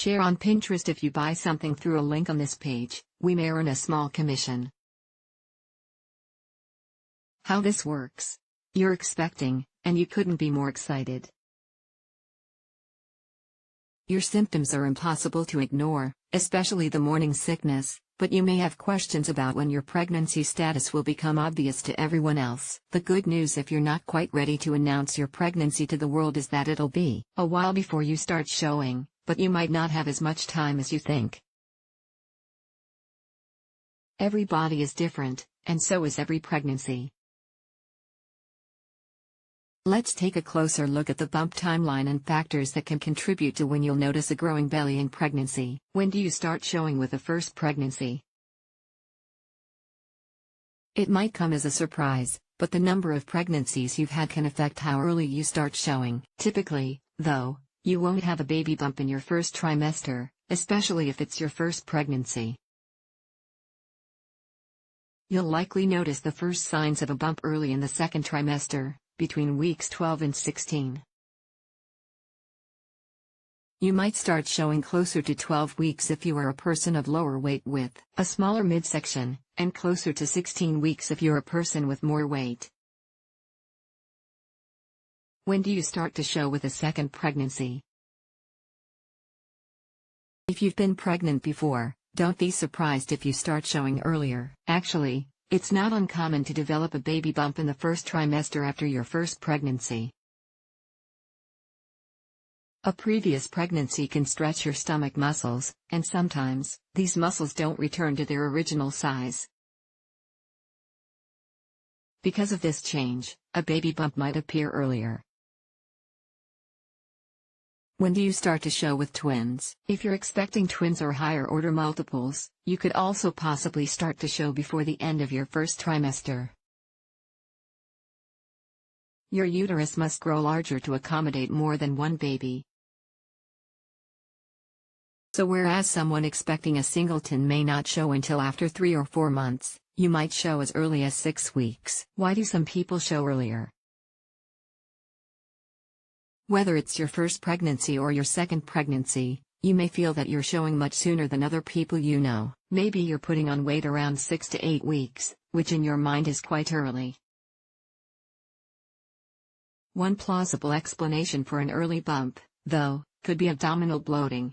Share on Pinterest. If you buy something through a link on this page, we may earn a small commission. How this works. You're expecting, and you couldn't be more excited. Your symptoms are impossible to ignore, especially the morning sickness, but you may have questions about when your pregnancy status will become obvious to everyone else. The good news if you're not quite ready to announce your pregnancy to the world is that it'll be a while before you start showing, but you might not have as much time as you think. Every body is different, and so is every pregnancy. Let's take a closer look at the bump timeline and factors that can contribute to when you'll notice a growing belly in pregnancy. When do you start showing with the first pregnancy? It might come as a surprise, but the number of pregnancies you've had can affect how early you start showing. Typically, though, you won't have a baby bump in your first trimester, especially if it's your first pregnancy. You'll likely notice the first signs of a bump early in the second trimester, between weeks 12 and 16. You might start showing closer to 12 weeks if you are a person of lower weight with a smaller midsection, and closer to 16 weeks if you're a person with more weight. When do you start to show with a second pregnancy? If you've been pregnant before, don't be surprised if you start showing earlier. Actually, it's not uncommon to develop a baby bump in the first trimester after your first pregnancy. A previous pregnancy can stretch your stomach muscles, and sometimes, these muscles don't return to their original size. Because of this change, a baby bump might appear earlier. When do you start to show with twins? If you're expecting twins or higher order multiples, you could also possibly start to show before the end of your first trimester. Your uterus must grow larger to accommodate more than one baby. So whereas someone expecting a singleton may not show until after 3 or 4 months, you might show as early as 6 weeks. Why do some people show earlier? Whether it's your first pregnancy or your second pregnancy, you may feel that you're showing much sooner than other people you know. Maybe you're putting on weight around 6 to 8 weeks, which in your mind is quite early. One plausible explanation for an early bump, though, could be abdominal bloating.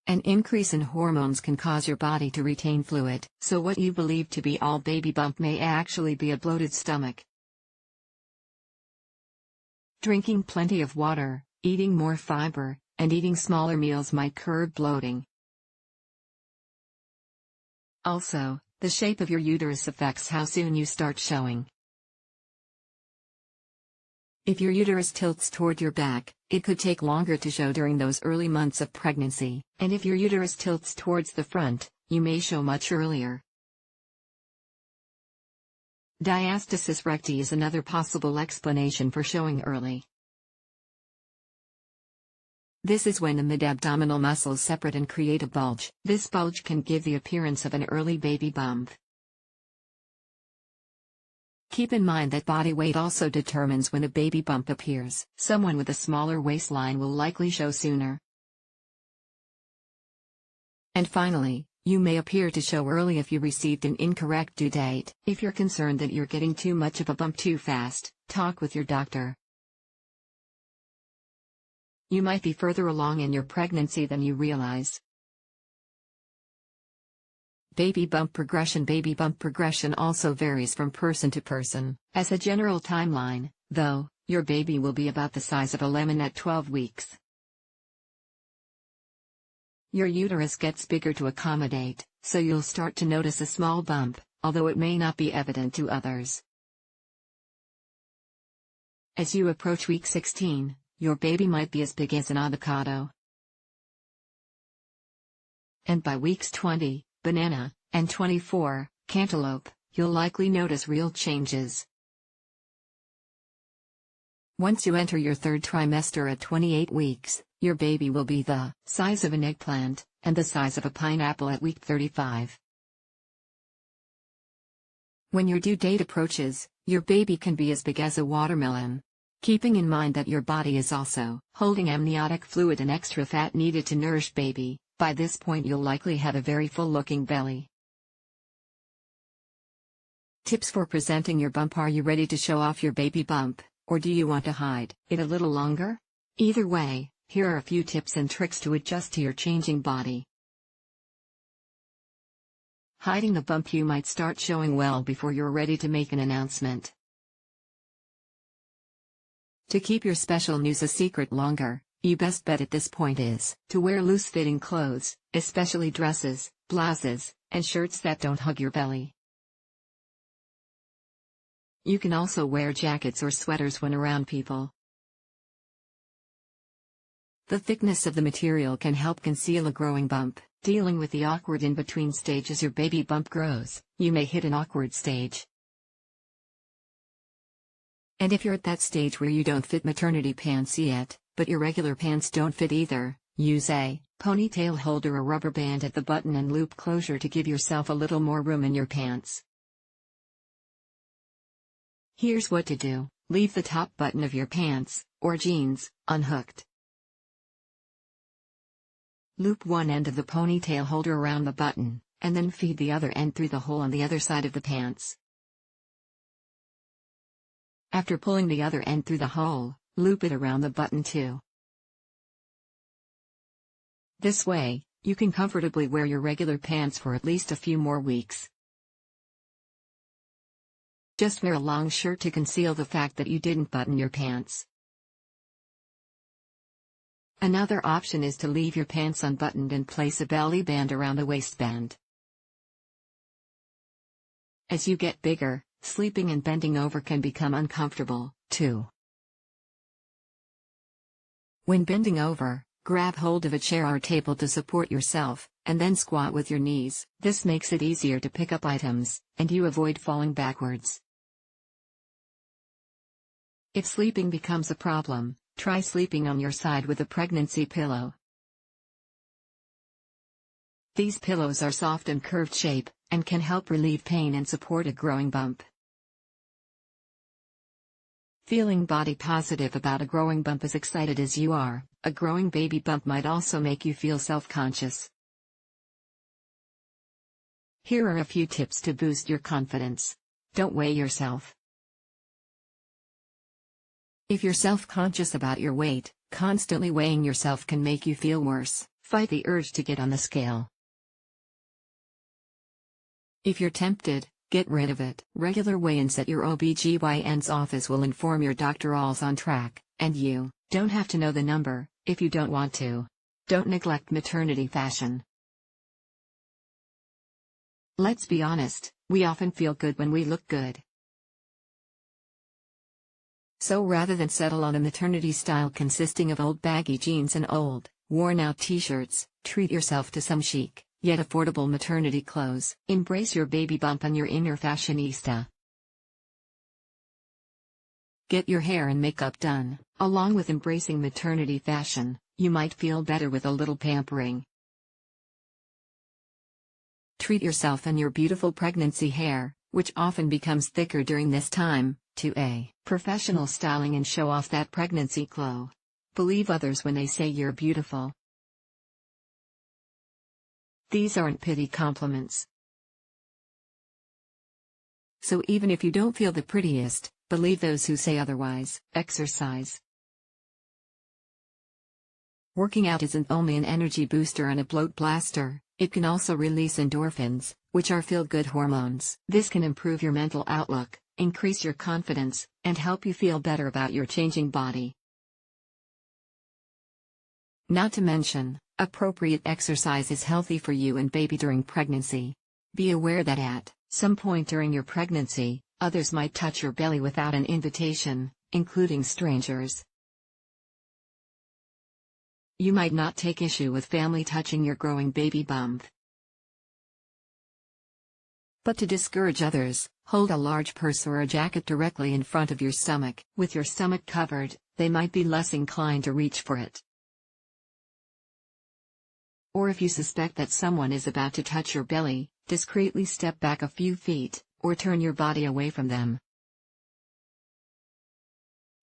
An increase in hormones can cause your body to retain fluid, so what you believe to be all baby bump may actually be a bloated stomach. Drinking plenty of water, eating more fiber, and eating smaller meals might curb bloating. Also, the shape of your uterus affects how soon you start showing. If your uterus tilts toward your back, it could take longer to show during those early months of pregnancy, and if your uterus tilts towards the front, you may show much earlier. Diastasis recti is another possible explanation for showing early. This is when the mid-abdominal muscles separate and create a bulge. This bulge can give the appearance of an early baby bump. Keep in mind that body weight also determines when a baby bump appears. Someone with a smaller waistline will likely show sooner. And finally, you may appear to show early if you received an incorrect due date. If you're concerned that you're getting too much of a bump too fast, talk with your doctor. You might be further along in your pregnancy than you realize. Baby bump progression also varies from person to person. As a general timeline, though, your baby will be about the size of a lemon at 12 weeks. Your uterus gets bigger to accommodate, so you'll start to notice a small bump, although it may not be evident to others. As you approach week 16, your baby might be as big as an avocado. And by weeks 20, banana, and 24, cantaloupe, you'll likely notice real changes. Once you enter your third trimester at 28 weeks, your baby will be the size of an eggplant, and the size of a pineapple at week 35. When your due date approaches, your baby can be as big as a watermelon. keeping in mind that your body is also holding amniotic fluid and extra fat needed to nourish baby. By this point you'll likely have a very full-looking belly. Tips for presenting your bump. Are you ready to show off your baby bump, or do you want to hide it a little longer? Either way, here are a few tips and tricks to adjust to your changing body. Hiding the bump. You might start showing well before you're ready to make an announcement. To keep your special news a secret longer, your best bet at this point is to wear loose-fitting clothes, especially dresses, blouses, and shirts that don't hug your belly. You can also wear jackets or sweaters when around people. The thickness of the material can help conceal a growing bump. Dealing with the awkward in-between stage. As your baby bump grows, you may hit an awkward stage. And if you're at that stage where you don't fit maternity pants yet, but your regular pants don't fit either, use a ponytail holder or rubber band at the button and loop closure to give yourself a little more room in your pants. Here's what to do: leave the top button of your pants, or jeans, unhooked. Loop one end of the ponytail holder around the button, and then feed the other end through the hole on the other side of the pants. After pulling the other end through the hole, loop it around the button too. This way, you can comfortably wear your regular pants for at least a few more weeks. Just wear a long shirt to conceal the fact that you didn't button your pants. Another option is to leave your pants unbuttoned and place a belly band around the waistband. As you get bigger, sleeping and bending over can become uncomfortable, too. When bending over, grab hold of a chair or table to support yourself, and then squat with your knees. This makes it easier to pick up items, and you avoid falling backwards. If sleeping becomes a problem, try sleeping on your side with a pregnancy pillow. These pillows are soft and curved shape, and can help relieve pain and support a growing bump. Feeling body positive about a growing bump. As excited as you are, a growing baby bump might also make you feel self-conscious. Here are a few tips to boost your confidence. Don't weigh yourself. If you're self-conscious about your weight, constantly weighing yourself can make you feel worse. Fight the urge to get on the scale. If you're tempted, get rid of it. Regular weigh-ins at your OB/GYN's office will inform your doctor all's on track, and you don't have to know the number if you don't want to. Don't neglect maternity fashion. Let's be honest, we often feel good when we look good. So rather than settle on a maternity style consisting of old baggy jeans and old, worn-out t-shirts, treat yourself to some chic, yet affordable maternity clothes. Embrace your baby bump and your inner fashionista. Get your hair and makeup done. Along with embracing maternity fashion, you might feel better with a little pampering. Treat yourself and your beautiful pregnancy hair, which often becomes thicker during this time, to a professional styling and show off that pregnancy glow. Believe others when they say you're beautiful. These aren't pity compliments. So even if you don't feel the prettiest, believe those who say otherwise. Exercise. Working out isn't only an energy booster and a bloat blaster, it can also release endorphins, which are feel-good hormones. This can improve your mental outlook, increase your confidence, and help you feel better about your changing body. Not to mention, appropriate exercise is healthy for you and baby during pregnancy. Be aware that at some point during your pregnancy, others might touch your belly without an invitation, including strangers. You might not take issue with family touching your growing baby bump. But to discourage others, hold a large purse or a jacket directly in front of your stomach. With your stomach covered, they might be less inclined to reach for it. Or if you suspect that someone is about to touch your belly, discreetly step back a few feet, or turn your body away from them.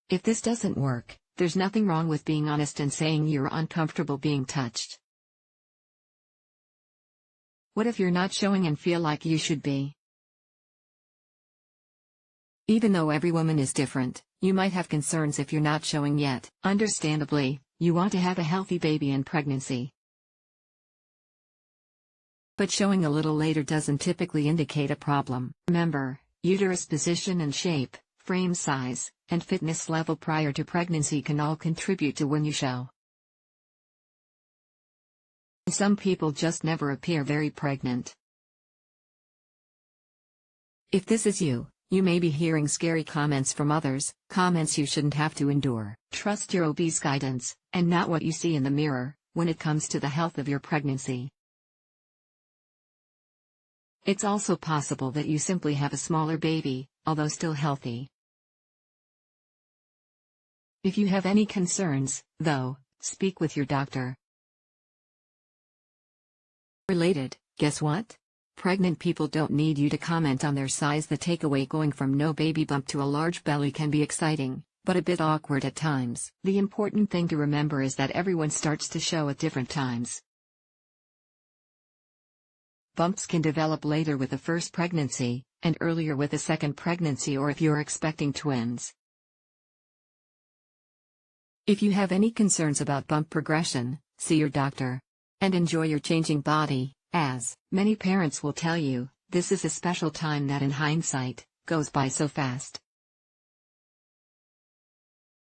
If this doesn't work, there's nothing wrong with being honest and saying you're uncomfortable being touched. What if you're not showing and feel like you should be? Even though every woman is different, you might have concerns if you're not showing yet. Understandably, you want to have a healthy baby in pregnancy. But showing a little later doesn't typically indicate a problem. Remember, uterus position and shape, frame size, and fitness level prior to pregnancy can all contribute to when you show. Some people just never appear very pregnant. If this is you, you may be hearing scary comments from others, comments you shouldn't have to endure. Trust your OB's guidance, and not what you see in the mirror, when it comes to the health of your pregnancy. It's also possible that you simply have a smaller baby, although still healthy. If you have any concerns, though, speak with your doctor. Related, guess what? Pregnant people don't need you to comment on their size. The takeaway: going from no baby bump to a large belly can be exciting, but a bit awkward at times. The important thing to remember is that everyone starts to show at different times. Bumps can develop later with the first pregnancy, and earlier with a second pregnancy or if you're expecting twins. If you have any concerns about bump progression, see your doctor. And enjoy your changing body, as many parents will tell you, this is a special time that in hindsight, goes by so fast.